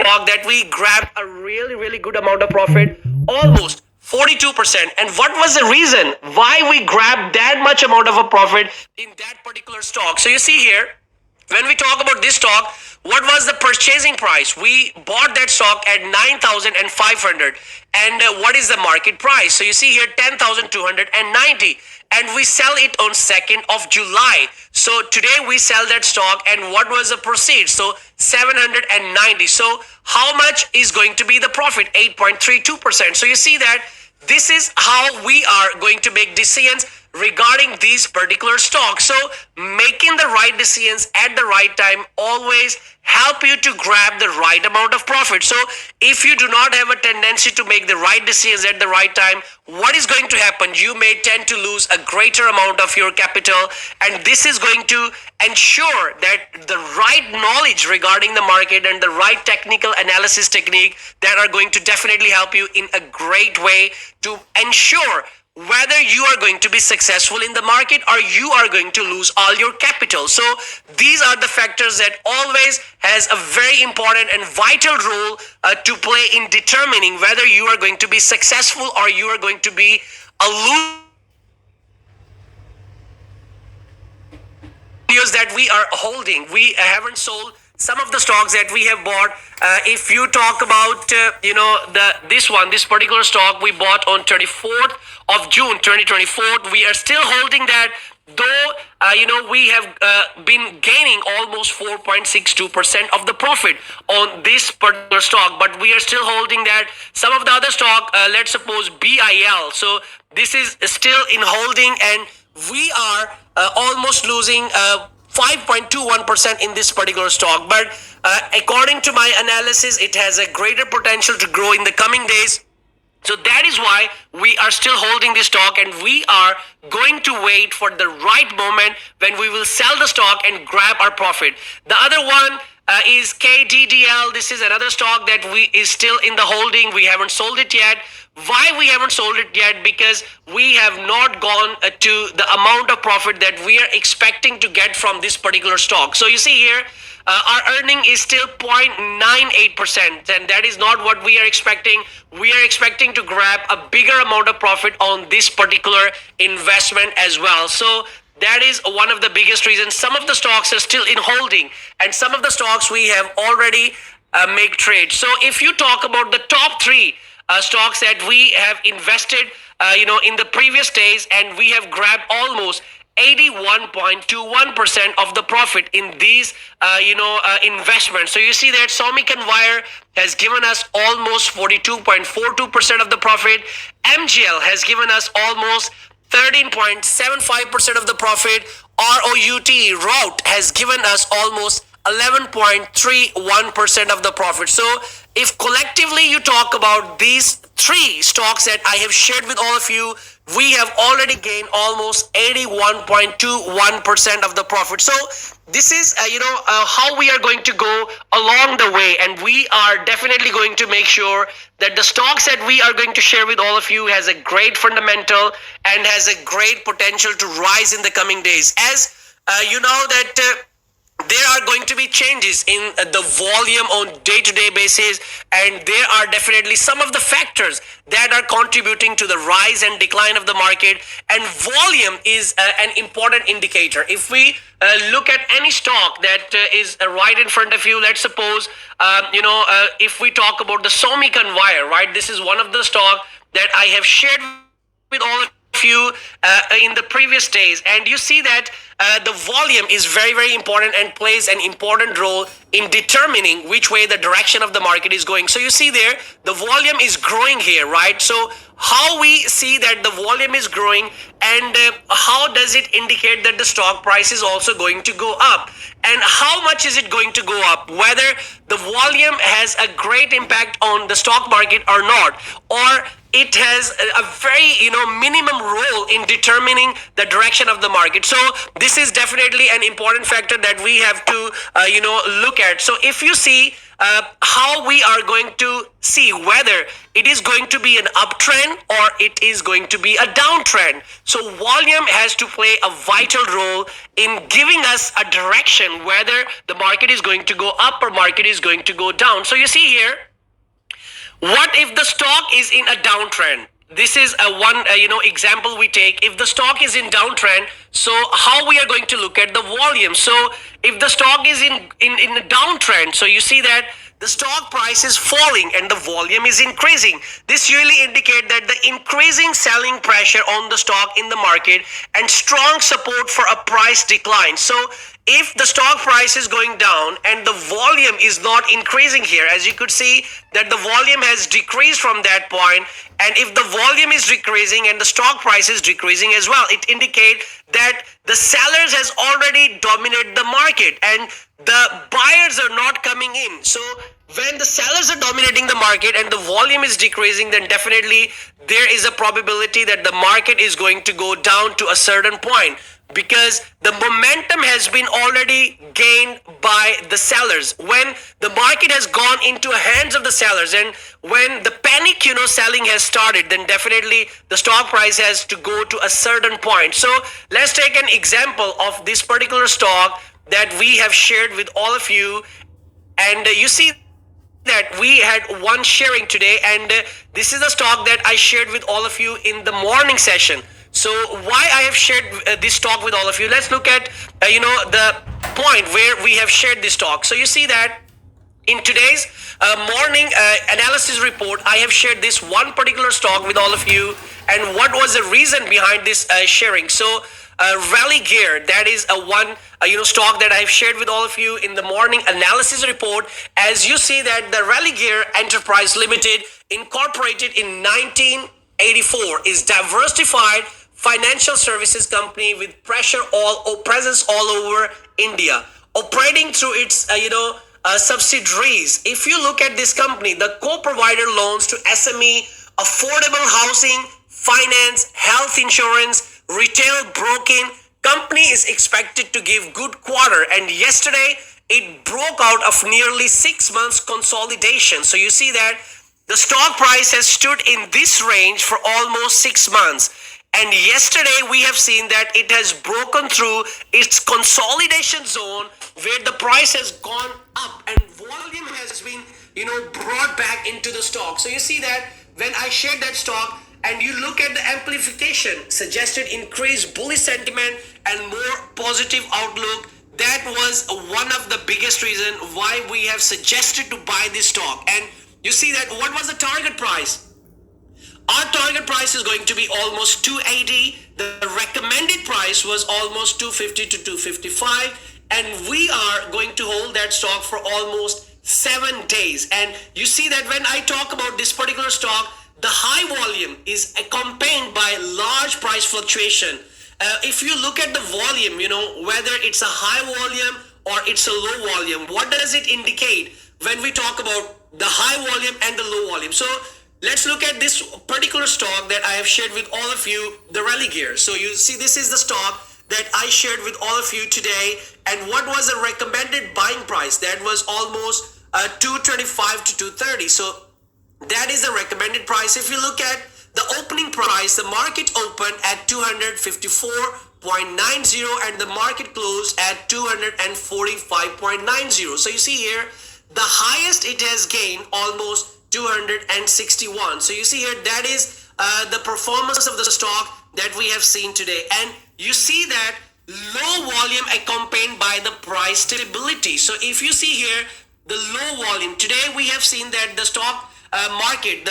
stock that we grabbed a really good amount of profit, almost 42%. And what was the reason why we grabbed that much amount of a profit in that particular stock? So you see here, when we talk about this stock, what was the purchasing price? We bought that stock at 9,500. And what is the market price? So you see here 10,290, and we sell it on 2nd of July. So today we sell that stock, and what was the proceeds? So 790. So how much is going to be the profit? 8.32%. So you see that this is how we are going to make decisions regarding these particular stocks. So making the right decisions at the right time always help you to grab the right amount of profit. So if you do not have a tendency to make the right decisions at the right time, what is going to happen? You may tend to lose a greater amount of your capital, and this is going to ensure that the right knowledge regarding the market and the right technical analysis technique that are going to definitely help you in a great way to ensure whether you are going to be successful in the market or you are going to lose all your capital. So these are the factors that always has a very important and vital role to play in determining whether you are going to be successful or you are going to be a loser that we are holding. We haven't sold some of the stocks that we have bought. If you talk about this particular stock we bought on 24th of June 2024, we are still holding that, though we have been gaining almost 4.62% of the profit on this particular stock, but we are still holding that. Some of the other stock, let's suppose BIL, so this is still in holding, and we are almost losing 5.21% in this particular stock. But according to my analysis, it has a greater potential to grow in the coming days. So that is why we are still holding this stock, and we are going to wait for the right moment when we will sell the stock and grab our profit. The other one is KDDL. This is another stock that is still in the holding. We haven't sold it yet. Why we haven't sold it yet? Because we have not gone to the amount of profit that we are expecting to get from this particular stock. So you see here, our earning is still 0.98%, and that is not what we are expecting. We are expecting to grab a bigger amount of profit on this particular investment as well. So that is one of the biggest reasons. Some of the stocks are still in holding, and some of the stocks we have already make trades. So if you talk about the top three stocks that we have invested, in the previous days, and we have grabbed almost 81.21% of the profit in these investments. So you see that Somi Conwire has given us almost 42.42% of the profit. MGL has given us almost 13.75% of the profit. ROUT has given us almost 11.31% of the profit. So if collectively you talk about these three stocks that I have shared with all of you, we have already gained almost 81.21% of the profit. So this is how we are going to go along the way, and we are definitely going to make sure that the stocks that we are going to share with all of you has a great fundamental and has a great potential to rise in the coming days. As you know that there are going to be changes in the volume on day-to-day basis, and there are definitely some of the factors that are contributing to the rise and decline of the market, and volume is an important indicator. If we look at any stock that is right in front of you, let's suppose if we talk about the Somi Conwire, right, this is one of the stock that I have shared with all of you in the previous days, and you see that the volume is very important and plays an important role in determining which way the direction of the market is going. So you see there, the volume is growing here, right? So how we see that the volume is growing, and how does it indicate that the stock price is also going to go up, and how much is it going to go up, whether the volume has a great impact on the stock market or not, or it has a very minimum role in determining the direction of the market. So this is definitely an important factor that we have to look at. So if you see how we are going to see whether it is going to be an uptrend or it is going to be a downtrend. So volume has to play a vital role in giving us a direction whether the market is going to go up or market is going to go down. So you see here, what if the stock is in a downtrend? This is a one example we take. If the stock is in downtrend, so how we are going to look at the volume? So if the stock is in a downtrend, so you see that the stock price is falling and the volume is increasing. This really indicate that the increasing selling pressure on the stock in the market and strong support for a price decline. So if the stock price is going down and the volume is not increasing here, as you could see that the volume has decreased from that point, and if the volume is decreasing and the stock price is decreasing as well, it indicates that the sellers has already dominated the market and the buyers are not coming in. So when the sellers are dominating the market and the volume is decreasing, then definitely there is a probability that the market is going to go down to a certain point, because the momentum has been already gained by the sellers. When the market has gone into the hands of the sellers and when the panic selling has started, then definitely the stock price has to go to a certain point. So let's take an example of this particular stock that we have shared with all of you, and you see that we had one sharing today, and this is the stock that I shared with all of you in the morning session. So why I have shared this stock with all of you? Let's look at the point where we have shared this stock. So you see that in today's morning analysis report, I have shared this one particular stock with all of you, and what was the reason behind this sharing. So Rally Gear, that is a one stock that I've shared with all of you in the morning analysis report. As you see that the Rally Gear Enterprise Limited, incorporated in 1984, is diversified financial services company with presence all over India, operating through its subsidiaries. If you look at this company, the co-provider loans to SME, affordable housing, finance, health insurance, retail broking, company is expected to give good quarter, and yesterday it broke out of nearly 6 months consolidation. So you see that the stock price has stood in this range for almost 6 months. And yesterday we have seen that it has broken through its consolidation zone where the price has gone up and volume has been, brought back into the stock. So you see that when I shared that stock and you look at the amplification, suggested increased bullish sentiment and more positive outlook, that was one of the biggest reason why we have suggested to buy this stock. And you see that what was the target price? Our target price is going to be almost 280. The recommended price was almost 250 to 255. And we are going to hold that stock for almost 7 days. And you see that when I talk about this particular stock, the high volume is accompanied by large price fluctuation. If you look at the volume, whether it's a high volume or it's a low volume, what does it indicate when we talk about the high volume and the low volume? So let's look at this particular stock that I have shared with all of you, the Rally Gear. So you see, this is the stock that I shared with all of you today. And what was the recommended buying price? That was almost 225 to 230. So that is the recommended price. If you look at the opening price, the market opened at 254.90 and the market closed at 245.90. So you see here, the highest it has gained almost 261. So you see here, that is the performance of the stock that we have seen today. And you see that low volume accompanied by the price stability. So if you see here, the low volume, today we have seen that the stock market,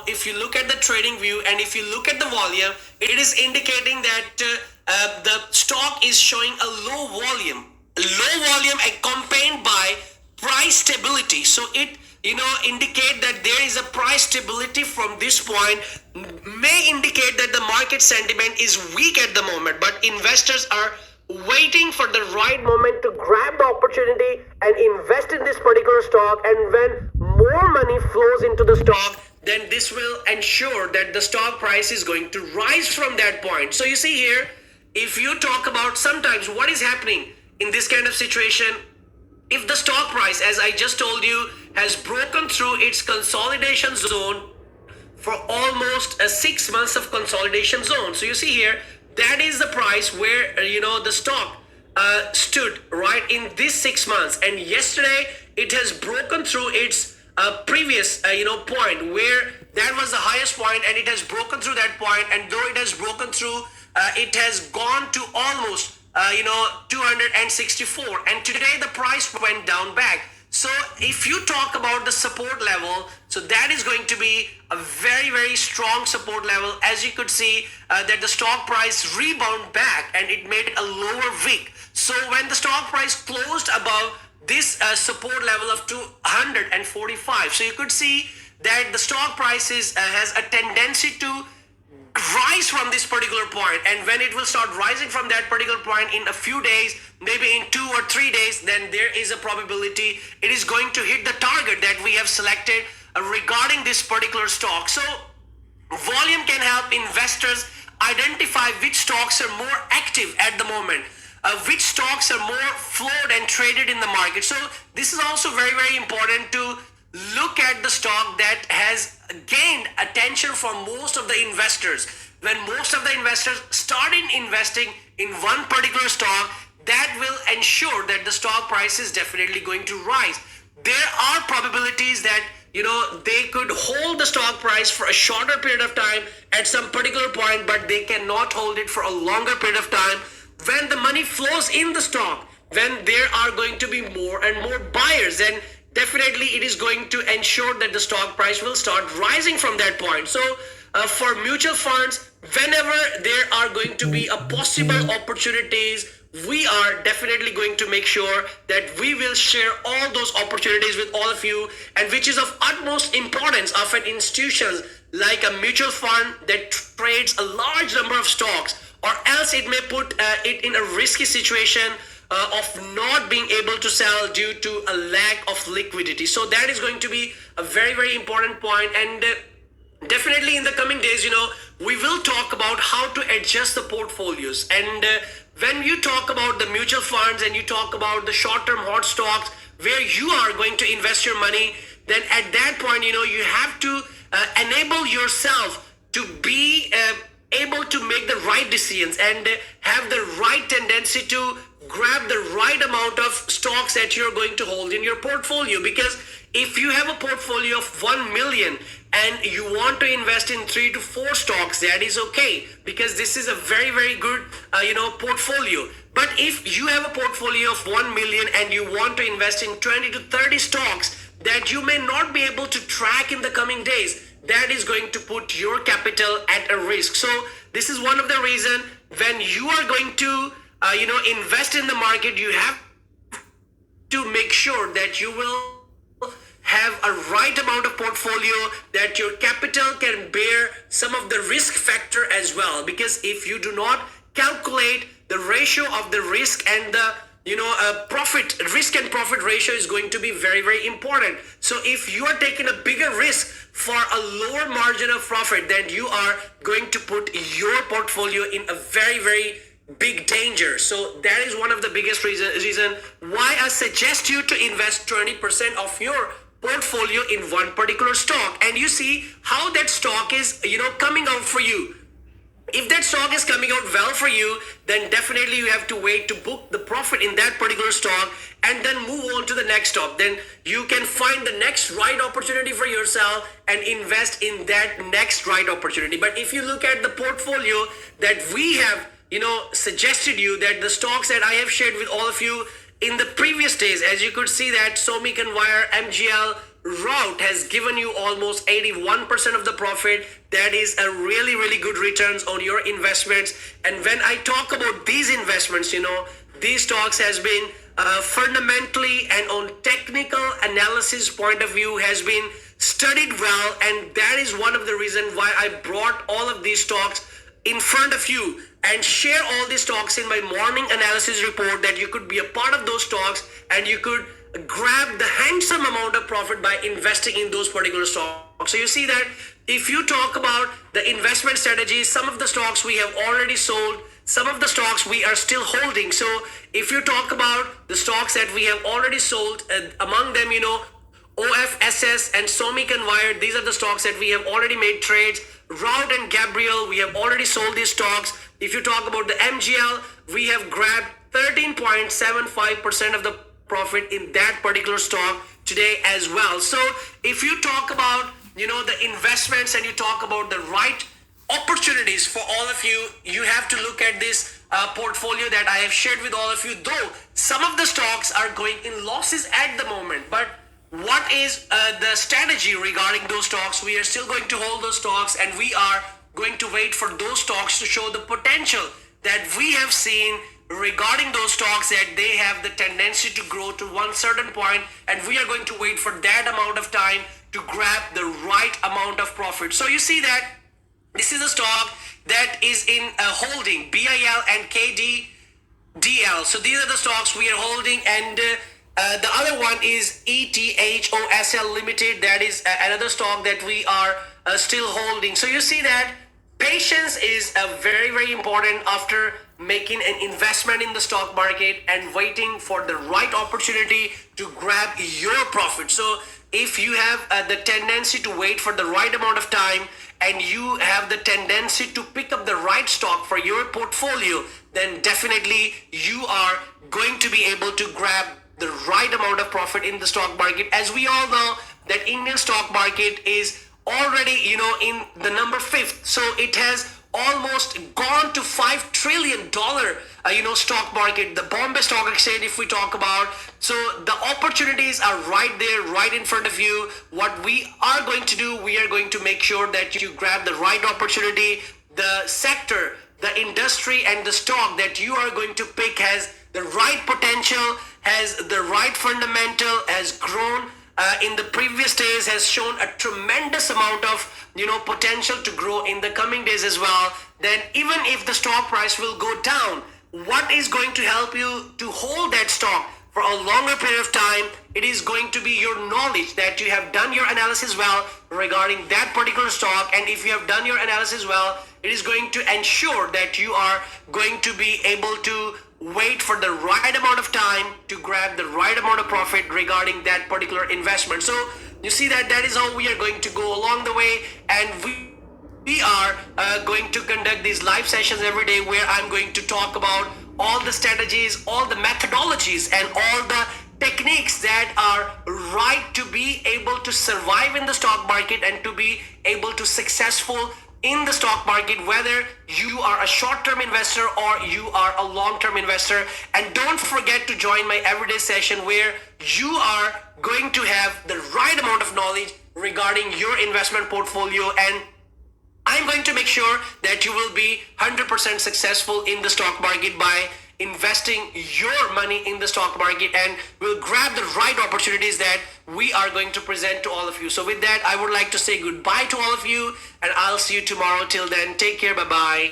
if you look at the trading view and if you look at the volume, it is indicating that the stock is showing a low volume accompanied by price stability. So it indicate that there is a price stability from this point, may indicate that the market sentiment is weak at the moment, but investors are waiting for the right moment to grab the opportunity and invest in this particular stock. And when more money flows into the stock, then this will ensure that the stock price is going to rise from that point. So you see here, if you talk about sometimes what is happening in this kind of situation, if the stock price, as I just told you, has broken through its consolidation zone for almost 6 months of consolidation zone. So you see here, that is the price where the stock stood right in this 6 months, and yesterday it has broken through its previous point, where that was the highest point, and it has broken through that point, and though it has broken through, it has gone to almost 264, and today the price went down back. So if you talk about the support level, so that is going to be a very, very strong support level. As you could see, that the stock price rebound back and it made a lower wick. So when the stock price closed above this support level of 245, so you could see that the stock prices has a tendency to rise from this particular point, and when it will start rising from that particular point in a few days, maybe in 2 or 3 days, then there is a probability it is going to hit the target that we have selected regarding this particular stock. So volume can help investors identify which stocks are more active at the moment, which stocks are more flowed and traded in the market. So this is also very, very important to look at the stock that has gained attention from most of the investors. When most of the investors started investing in one particular stock, that will ensure that the stock price is definitely going to rise. There are probabilities that they could hold the stock price for a shorter period of time at some particular point, but they cannot hold it for a longer period of time. When the money flows in the stock, when there are going to be more and more buyers, then definitely it is going to ensure that the stock price will start rising from that point. So for mutual funds, whenever there are going to be a possible opportunities, we are definitely going to make sure that we will share all those opportunities with all of you, and which is of utmost importance of an institution like a mutual fund that trades a large number of stocks, or else it may put it in a risky situation of not being able to sell due to a lack of liquidity. So that is going to be a very, very important point. And definitely in the coming days, we will talk about how to adjust the portfolios. And when you talk about the mutual funds and you talk about the short-term hot stocks where you are going to invest your money, then at that point, you have to enable yourself to be able to make the right decisions and have the right tendency to grab the right amount of stocks that you're going to hold in your portfolio. Because if you have a portfolio of 1 million and you want to invest in 3 to 4 stocks, that is okay, because this is a very, very good portfolio. But if you have a portfolio of 1 million and you want to invest in 20 to 30 stocks that you may not be able to track in the coming days, that is going to put your capital at a risk. So this is one of the reasons when you are going to invest in the market, you have to make sure that you will have a right amount of portfolio, that your capital can bear some of the risk factor as well. Because if you do not calculate the ratio of the risk and the risk and profit ratio is going to be very, very important. So if you are taking a bigger risk for a lower margin of profit, then you are going to put your portfolio in a very, very big danger. So that is one of the biggest reason why I suggest you to invest 20% of your portfolio in one particular stock, and you see how that stock is coming out for you. If that stock is coming out well for you, then definitely you have to wait to book the profit in that particular stock and then move on to the next stock. Then you can find the next right opportunity for yourself and invest in that next right opportunity. But if you look at the portfolio that we have suggested you, that the stocks that I have shared with all of you in the previous days, as you could see that Somi Conwire MGL route has given you almost 81% of the profit. That is a really, really good returns on your investments. And when I talk about these investments, these stocks has been fundamentally and on technical analysis point of view has been studied well, and that is one of the reasons why I brought all of these stocks in front of you and share all these stocks in my morning analysis report, that you could be a part of those stocks and you could grab the handsome amount of profit by investing in those particular stocks. So you see that if you talk about the investment strategies, some of the stocks we have already sold, some of the stocks we are still holding. So if you talk about the stocks that we have already sold, among them, OFSS and Somi Conwire, these are the stocks that we have already made trades. Rout and Gabriel, we have already sold these stocks. If you talk about the MGL, we have grabbed 13.75% of the profit in that particular stock today as well. So if you talk about, the investments and you talk about the right opportunities for all of you, you have to look at this portfolio that I have shared with all of you. Though some of the stocks are going in losses at the moment, but what is the strategy regarding those stocks? We are still going to hold those stocks, and we are going to wait for those stocks to show the potential that we have seen regarding those stocks, that they have the tendency to grow to one certain point, and we are going to wait for that amount of time to grab the right amount of profit. So you see that this is a stock that is in holding BIL and KDDL. So these are the stocks we are holding, and the other one is ETHOSL Limited. That is another stock that we are still holding. So you see that patience is very, very important after making an investment in the stock market and waiting for the right opportunity to grab your profit. So if you have the tendency to wait for the right amount of time, and you have the tendency to pick up the right stock for your portfolio, then definitely you are going to be able to grab the right amount of profit in the stock market. As we all know, that Indian stock market is already, in the number 5th. So it has almost gone to $5 trillion, stock market, the Bombay Stock Exchange, if we talk about. So the opportunities are right there, right in front of you. What we are going to do, we are going to make sure that you grab the right opportunity. The sector, the industry, and the stock that you are going to pick has the right potential, has the right fundamental, has grown in the previous days, has shown a tremendous amount of potential to grow in the coming days as well. Then even if the stock price will go down, what is going to help you to hold that stock for a longer period of time? It is going to be your knowledge, that you have done your analysis well regarding that particular stock. And if you have done your analysis well, it is going to ensure that you are going to be able to wait for the right amount of time to grab the right amount of profit regarding that particular investment. So you see that is how we are going to go along the way, and we are going to conduct these live sessions every day, where I'm going to talk about all the strategies, all the methodologies, and all the techniques that are right to be able to survive in the stock market and to be able to successful in the stock market, whether you are a short-term investor or you are a long-term investor. And don't forget to join my everyday session, where you are going to have the right amount of knowledge regarding your investment portfolio, and I'm going to make sure that you will be 100% successful in the stock market by investing your money in the stock market, and will grab the right opportunities that we are going to present to all of you. So with that, I would like to say goodbye to all of you, and I'll see you tomorrow. Till then, take care. Bye-bye.